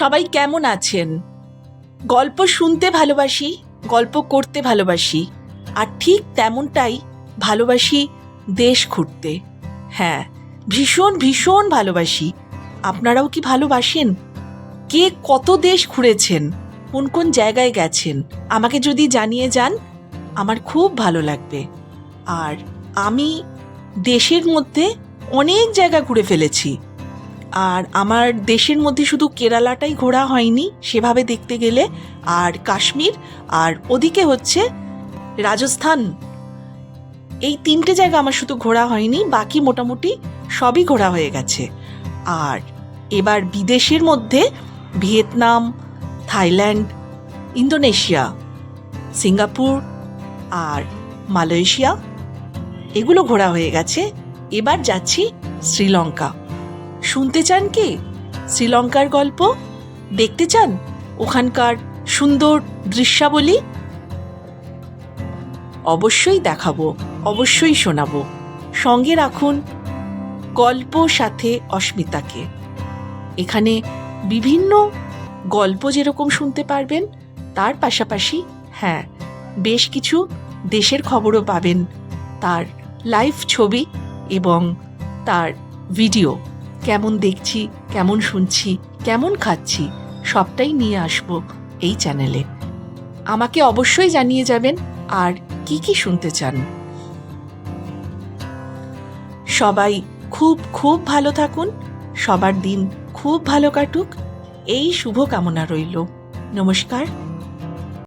সবাই কেমন আছেন? গল্প শুনতে ভালোবাসি, গল্প করতে ভালোবাসি, আর ঠিক তেমনটাই ভালোবাসি দেশ ঘুরতে। হ্যাঁ, ভীষণ ভীষণ ভালোবাসি। আপনারাও কি ভালোবাসেন? কে কত দেশ ঘুরেছেন, কোন কোন জায়গায় গেছেন, আমাকে যদি জানিয়ে যান আমার খুব ভালো লাগবে। আর আমি দেশের মধ্যে অনেক জায়গা ঘুরে ফেলেছি। আর আমার দেশের মধ্যে শুধু কেরালাটাই ঘোরা হয়নি সেভাবে দেখতে গেলে, আর কাশ্মীর, আর ওদিকে হচ্ছে রাজস্থান। এই 3টে জায়গা আমার শুধু ঘোরা হয়নি, বাকি মোটামুটি সবই ঘোরা হয়ে গেছে। আর এবার বিদেশের মধ্যে ভিয়েতনাম, থাইল্যান্ড, ইন্দোনেশিয়া, সিঙ্গাপুর আর মালয়েশিয়া এগুলো ঘোরা হয়ে গেছে। এবার যাচ্ছি শ্রীলঙ্কা। শুনতে চান কি শ্রীলঙ্কার গল্প? দেখতে চান ওখানকার সুন্দর দৃশ্যাবলী? অবশ্যই দেখাবো, অবশ্যই শোনাবো। সঙ্গে রাখুন গল্প সাথে অস্মিতাকে। এখানে বিভিন্ন গল্প যেরকম শুনতে পারবেন, তার পাশাপাশি হ্যাঁ, বেশ কিছু দেশের খবরও পাবেন, তার লাইভ ছবি এবং তার ভিডিও। কেমন দেখছি, কেমন শুনছি, কেমন খাচ্ছি, সবটাই নিয়ে আসবো এই চ্যানেলে। আমাকে অবশ্যই জানিয়ে যাবেন আর কি কি শুনতে চান। সবাই খুব খুব ভালো থাকুন, সবার দিন খুব ভালো কাটুক, এই শুভ কামনা রইল। নমস্কার।